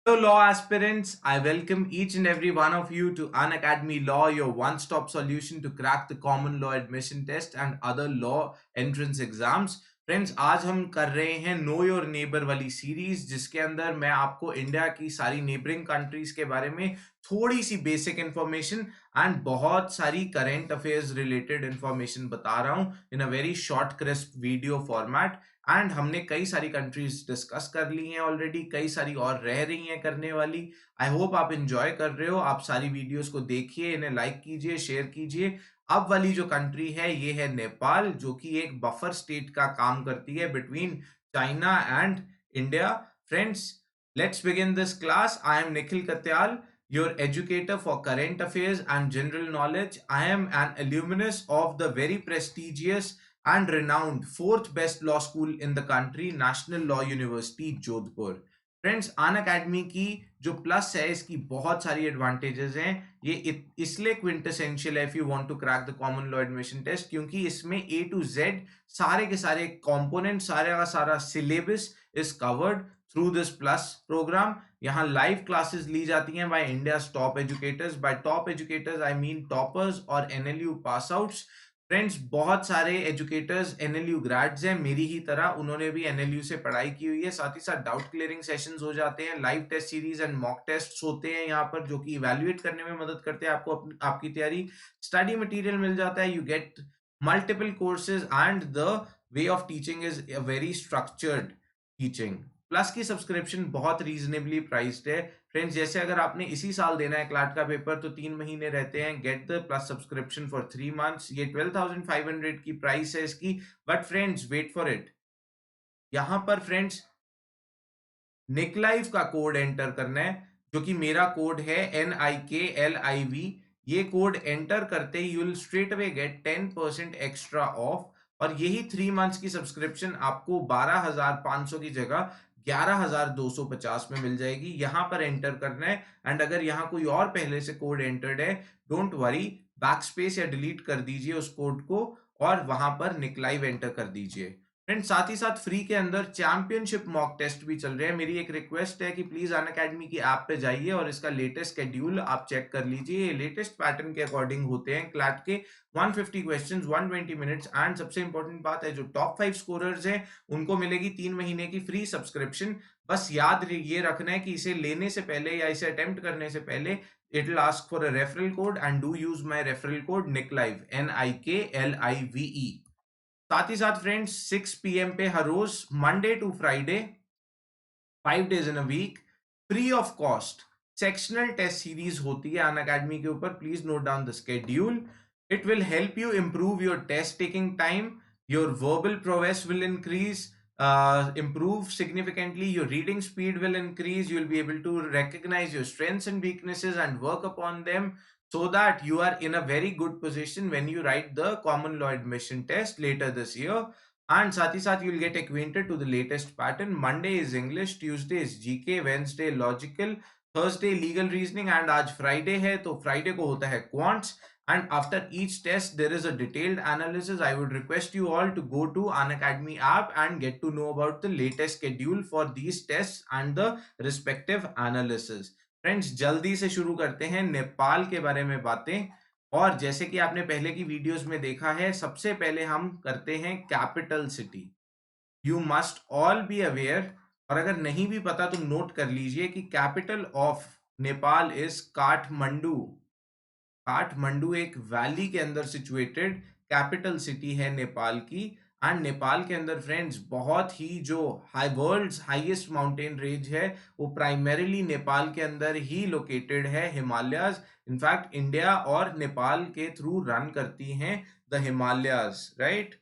Hello, law aspirants. I welcome each and every one of you to Unacademy Law, your one stop solution to crack the common law admission test and other law entrance exams. Friends, आज हम कर रहे हैं know your neighbour वाली series, जिसके अंदर मैं आपको इंडिया की सारी नेबरिंग कंट्रीज के बारे में थोड़ी सी बेसिक इंफॉर्मेशन एंड बहुत सारी करेंट अफेयर्स रिलेटेड इंफॉर्मेशन बता रहा हूं in a very short crisp video format. And हमने कई सारी कंट्रीज डिस्कस कर ली हैं ऑलरेडी, कई सारी और रह रही हैं करने वाली। आई होप आप इंजॉय कर रहे हो। आप सारी वीडियोस को देखिए, इन्हें लाइक कीजिए, शेयर कीजिए। अब वाली जो कंट्री है ये है नेपाल, जो कि एक बफर स्टेट का काम करती है between China and India. Friends, let's begin this class. I am Nikhil Katyal, your educator for current affairs and general knowledge. I am an alumnus of the very prestigious and renowned fourth best law school in the country, National Law University, Jodhpur. Friends, Unacademy की जो plus है, इसकी बहुत सारी advantages हैं। ये इसलिए quintessential है if you want to crack the common law admission test, क्योंकि इसमें ए टू जेड सारे के सारे कंपोनेंट, सारे का सारा syllabus is covered through this plus programme. यहाँ लाइव क्लासेस ली जाती हैं by India top educators. By top educators I mean toppers और एनएलयू पास आउट्स। फ्रेंड्स, बहुत सारे एजुकेटर्स एनएलयू ग्रेड्स हैं मेरी ही तरह, उन्होंने भी एनएलयू से पढ़ाई की हुई है। साथ ही साथ डाउट क्लियरिंग सेशंस हो जाते हैं, live test series and mock tests होते हैं यहाँ पर, जो कि इवैल्यूएट करने में मदद करते हैं आपको आपकी तैयारी। स्टडी मटेरियल मिल जाता है, you get multiple courses and the way of teaching is a very structured teaching. Plus की सब्सक्रिप्शन बहुत रीजनेबली प्राइस्ड है। फ्रेंड्स, जैसे अगर आपने इसी साल देना है क्लैट का पेपर तो 3 महीने रहते हैं। Get the plus subscription for 3 months. ये 12,500 की प्राइस है इसकी। But friends, wait for it. यहां पर फ्रेंड्स निकलाइव का कोड एंटर करना है, जो कि मेरा कोड है NIKLIV। ये कोड एंटर करते ही you will straight away get 10% extra off. और यही 3 मंथ्स की सब्सक्रिप्शन आपको 12,500 की जगह 11,250 में मिल जाएगी। यहां पर एंटर करना है। एंड अगर यहाँ कोई और पहले से कोड एंटर्ड है, डोंट वरी, बैक स्पेस या डिलीट कर दीजिए उस कोड को और वहां पर निकलाइव एंटर कर दीजिए। फ्रेंड, साथ ही साथ फ्री के अंदर चैंपियनशिप मॉक टेस्ट भी चल रहे हैं। मेरी एक रिक्वेस्ट है कि प्लीज अन अकेडमी की ऐप पे जाइए और इसका लेटेस्ट शेड्यूल आप चेक कर लीजिए। ये लेटेस्ट पैटर्न के अकॉर्डिंग होते हैं क्लैट के। 150 क्वेश्चंस, 120 मिनट्स। एंड सबसे इंपॉर्टेंट बात है, जो टॉप 5 स्कोरर्स हैं उनको मिलेगी 3 महीने की फ्री सब्सक्रिप्शन। बस याद ये रखना है कि इसे लेने से पहले या इसे अटेम्प्ट करने से पहले it will ask for a referral code and do use my referral code NIKLIVE, NIKLIVE। साथ ही साथ फ्रेंड्स, 6 PM पे हर रोज Monday to Friday, 5 days in a week, free of cost sectional test series होती है अन अकेडमी के ऊपर। Please note down the schedule. It will help you improve your test taking time, your verbal prowess will increase, improve significantly, your reading speed will increase, you will be able to recognize your strengths and weaknesses and work upon them, so that you are in a very good position when you write the common law admission test later this year. And साथ ही साथ you will get acquainted to the latest pattern. Monday is English, Tuesday is GK, Wednesday logical, Thursday legal reasoning, and आज Friday है तो Friday को होता है quants. And after each test there is a detailed analysis. I would request you all to go to Unacademy app and get to know about the latest schedule for these tests and the respective analysis. Friends, जल्दी से शुरू करते हैं नेपाल के बारे में बातें। और जैसे कि आपने पहले की वीडियोस में देखा है, सबसे पहले हम करते हैं capital city. You must all be aware, और अगर नहीं भी पता तो नोट कर लीजिए कि capital of Nepal is Kathmandu. Kathmandu एक वैली के अंदर सिचुएटेड कैपिटल सिटी है नेपाल की। एंड नेपाल के अंदर फ्रेंड्स बहुत ही जो वर्ल्ड्स हाईएस्ट माउंटेन रेंज है वो प्राइमरीली नेपाल के अंदर ही लोकेटेड है, हिमालयाज। इनफैक्ट इंडिया और नेपाल के थ्रू रन करती हैं द हिमालयाज, राइट।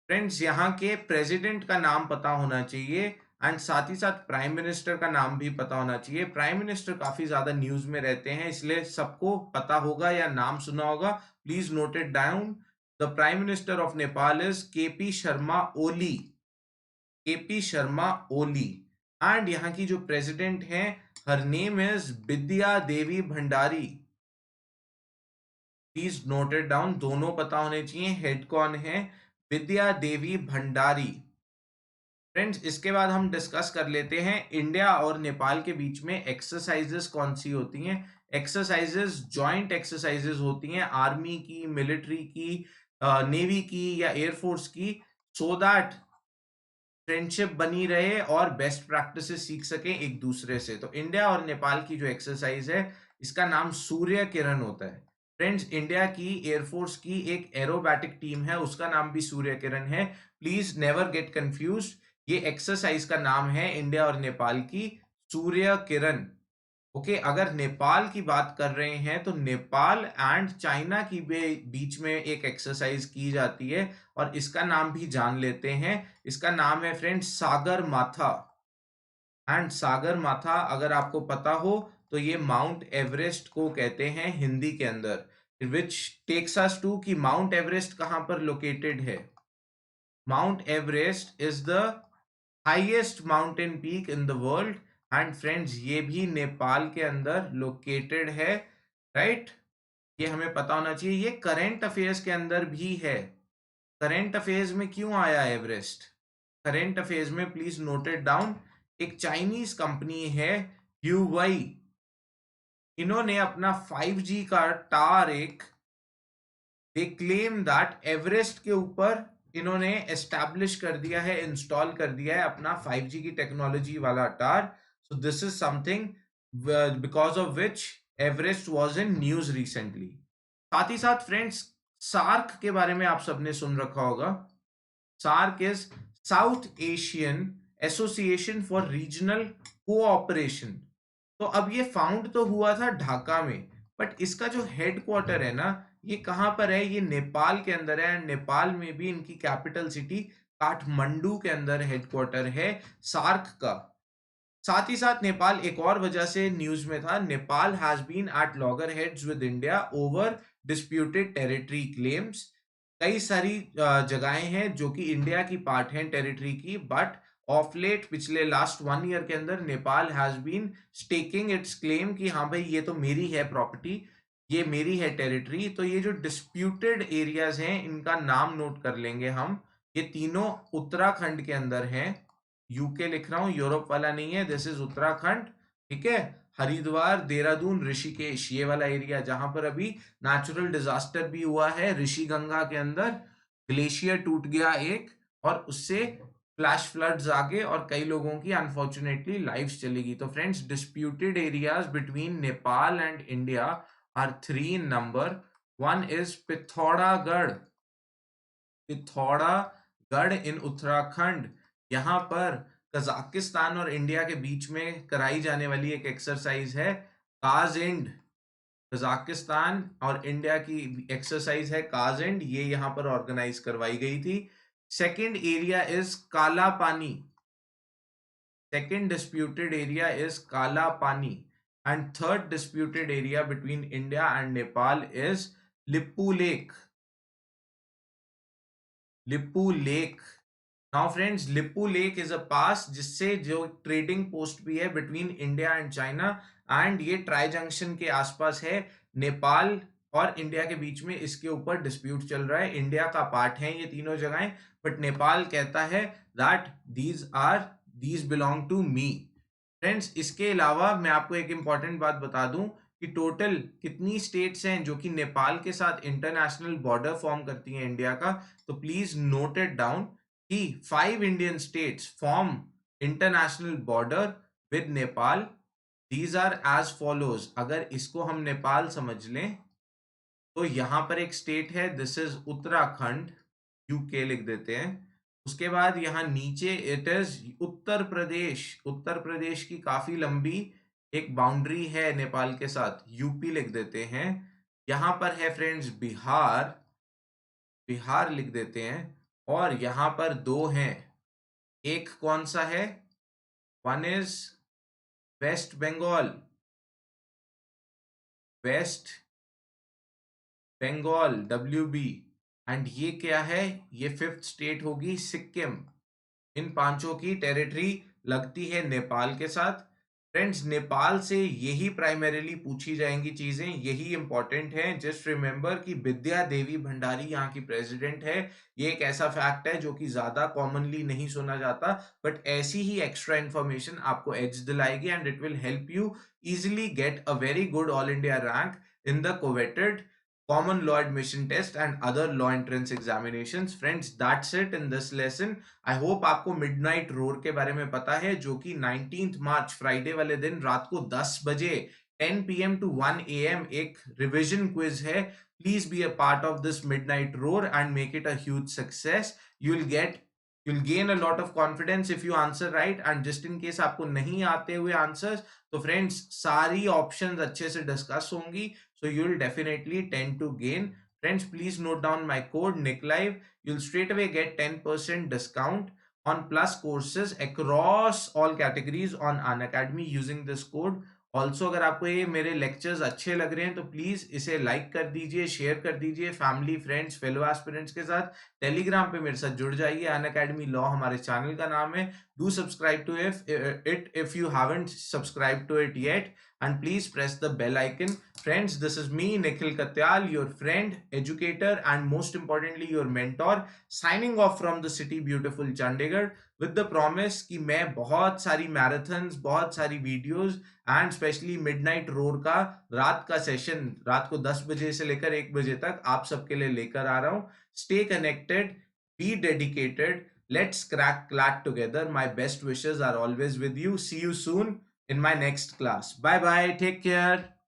फ्रेंड्स, यहाँ के प्रेसिडेंट का नाम पता होना चाहिए एंड साथ ही साथ प्राइम मिनिस्टर का नाम भी पता होना चाहिए। प्राइम मिनिस्टर काफी ज्यादा न्यूज में रहते हैं, इसलिए सबको पता होगा या नाम सुना होगा। Please note it down. The prime minister of Nepal is KP Sharma Oli. KP Sharma Oli. And यहाँ की जो प्रेसिडेंट हैं, her name is Vidya Devi Bhandari. Please note it down, दोनों पता होने चाहिए। हेड कौन है? विद्या देवी भंडारी। फ्रेंड्स इसके बाद हम डिस्कस कर लेते हैं इंडिया और नेपाल के बीच में एक्सरसाइजेस कौन सी होती हैं। एक्सरसाइजेस जॉइंट एक्सरसाइजेस होती हैं आर्मी की, मिलिट्री की, नेवी की या एयरफोर्स की, सो दैट फ्रेंडशिप बनी रहे और बेस्ट प्रैक्टिसेस सीख सकें एक दूसरे से। तो इंडिया और नेपाल की जो एक्सरसाइज है इसका नाम सूर्य किरण होता है। फ्रेंड्स इंडिया की एयरफोर्स की एक एरोबैटिक टीम है, उसका नाम भी सूर्य किरण है। Please never get confuse. ये एक्सरसाइज का नाम है इंडिया और नेपाल की सूर्य किरण। ओके, अगर नेपाल की बात कर रहे हैं तो नेपाल एंड चाइना की बीच में एक एक्सरसाइज की जाती है और इसका नाम भी जान लेते हैं। इसका नाम है फ्रेंड्स सागर माथा। एंड सागर माथा अगर आपको पता हो तो ये माउंट एवरेस्ट को कहते हैं हिंदी के अंदर, विच टेक्स अस टू कि माउंट एवरेस्ट कहां पर लोकेटेड है। Mount Everest is the highest mountain peak in the world and friends ये भी नेपाल के अंदर लोकेटेड है। राइट, ये हमें पता होना चाहिए। ये करंट अफेयर्स के अंदर भी है। करंट अफेयर्स में क्यों आया एवरेस्ट? करंट अफेयर्स में प्लीज नोट इट डाउन। एक चाइनीज कंपनी है ह्यूवाई, इन्होंने अपना 5G का टावर एक दे क्लेम दैट एवरेस्ट के ऊपर इन्होंने एस्टैब्लिश कर दिया है, इंस्टॉल कर दिया है अपना 5G की टेक्नोलॉजी वाला tower. So this is something because of which Everest was in news recently. साथ ही साथ फ्रेंड्स सार्क के बारे में आप सबने सुन रखा होगा। SAARC is South Asian Association for Regional Cooperation. तो अब ये फाउंड तो हुआ था ढाका में, बट इसका जो हेडक्वार्टर है ना, ये कहाँ पर है? ये नेपाल के अंदर है। नेपाल में भी इनकी कैपिटल सिटी काठमांडू के अंदर हेडक्वार्टर है सार्क का। साथ ही साथ नेपाल एक और वजह से न्यूज में था। Nepal has been at loggerheads with India over disputed territory claims. कई सारी जगहें हैं जो कि इंडिया की पार्ट हैं टेरिटरी की, बट ऑफ लेट पिछले लास्ट 1 ईयर के अंदर Nepal has been staking its claim कि हाँ भाई ये तो मेरी है प्रॉपर्टी, ये मेरी है टेरिटरी। तो ये जो डिस्प्यूटेड एरियाज हैं इनका नाम नोट कर लेंगे हम। ये तीनों उत्तराखंड के अंदर हैं। यूके लिख रहा हूं, यूरोप वाला नहीं है। This is Uttarakhand. ठीक है, हरिद्वार, देहरादून, ऋषिकेश, ये वाला एरिया जहां पर अभी नेचुरल डिजास्टर भी हुआ है। ऋषि गंगा के अंदर ग्लेशियर टूट गया एक, और उससे फ्लैश फ्लड्स आ गए और कई लोगों की अनफॉर्चुनेटली लाइफ्स चली गई। तो friends disputed areas between Nepal and India are 3 in number. One is Pithoragarh. Pithoragarh in Uttarakhand. यहाँ पर कजाकिस्तान और इंडिया के बीच में कराई जाने वाली एक एक्सरसाइज है काजिंड। कजाकिस्तान और इंडिया की एक्सरसाइज है काजिंड, ये यहाँ पर ऑर्गेनाइज करवाई गई थी। सेकंड एरिया इज काला पानी। Second disputed area is Kala Pani. And third disputed area between India and Nepal is Lipu lake. Lipu lake. Now friends Lipu lake is a pass जिससे जो ट्रेडिंग पोस्ट भी है between India and China, and ये tri junction के आसपास है। नेपाल और इंडिया के बीच में इसके ऊपर डिस्प्यूट चल रहा है। इंडिया का पार्ट है ये तीनों जगहें, बट नेपाल कहता है that these belong to me. Friends इसके अलावा मैं आपको एक इंपॉर्टेंट बात बता दूं कि टोटल कितनी स्टेट्स हैं जो कि नेपाल के साथ इंटरनेशनल बॉर्डर फॉर्म करती हैं इंडिया का। तो प्लीज नोट इट डाउन कि 5 Indian states form international border with Nepal. These are as follows. अगर इसको हम नेपाल समझ लें तो यहां पर एक स्टेट है, दिस इज उत्तराखंड, यूके लिख देते हैं। उसके बाद यहाँ नीचे इट इज उत्तर प्रदेश। उत्तर प्रदेश की काफी लंबी एक बाउंड्री है नेपाल के साथ, यूपी लिख देते हैं। यहाँ पर है फ्रेंड्स बिहार, बिहार लिख देते हैं। और यहाँ पर दो हैं, एक कौन सा है? One is West Bengal, West Bengal WB। And ये क्या है? ये फिफ्थ स्टेट होगी सिक्किम। इन पांचों की टेरिटरी लगती है नेपाल के साथ। फ्रेंड्स नेपाल से यही प्राइमरीली पूछी जाएंगी चीजें, यही इंपॉर्टेंट है। जस्ट रिमेंबर कि विद्या देवी भंडारी यहाँ की प्रेसिडेंट है। ये एक ऐसा फैक्ट है जो कि ज्यादा कॉमनली नहीं सुना जाता, बट ऐसी ही एक्स्ट्रा इन्फॉर्मेशन आपको एज दिलाएगी and it will help you easily get a very good all India rank in the coveted common law admission test and other law entrance examinations. Friends, that's it in this lesson. I hope आपको midnight roar के बारे में पता है, जो कि 19th मार्च Friday वाले दिन रात को 10 बजे 10 p.m. to 1 a.m. एक रिविजन क्विज है। Please be a part of this midnight roar and make it a huge success. You'll gain a lot of confidence if you answer right, and just in case आपको नहीं आते हुए answers, तो friends सारी options अच्छे से discuss होंगी, so you will definitely tend to gain. Friends, please note down my code NIKLIVE. You'll straight away get 10% discount on plus courses across all categories on Unacademy using this code. Also अगर आपको ये मेरे lectures अच्छे लग रहे हैं तो please इसे लाइक कर दीजिए, शेयर कर दीजिए फैमिली, फ्रेंड्स, फेलो एस्पिरेंट्स के साथ। टेलीग्राम पे मेरे साथ जुड़ जाइए, अनअकैडमी लॉ हमारे चैनल का नाम है। Do subscribe to it if you haven't subscribed to it yet, and please press the bell icon. Friends, this is me, Nikhil Katyal, your friend, educator, and most importantly your mentor, signing off from the city beautiful Chandigarh with the promise कि मैं बहुत सारी marathons, बहुत सारी videos and specially midnight roar का रात का session रात को 10 बजे से लेकर 1 बजे तक आप सबके लिए लेकर आ रहा हूँ। Stay connected, be dedicated. Let's crack CLAT together. My best wishes are always with you. See you soon in my next class. Bye bye. Take care.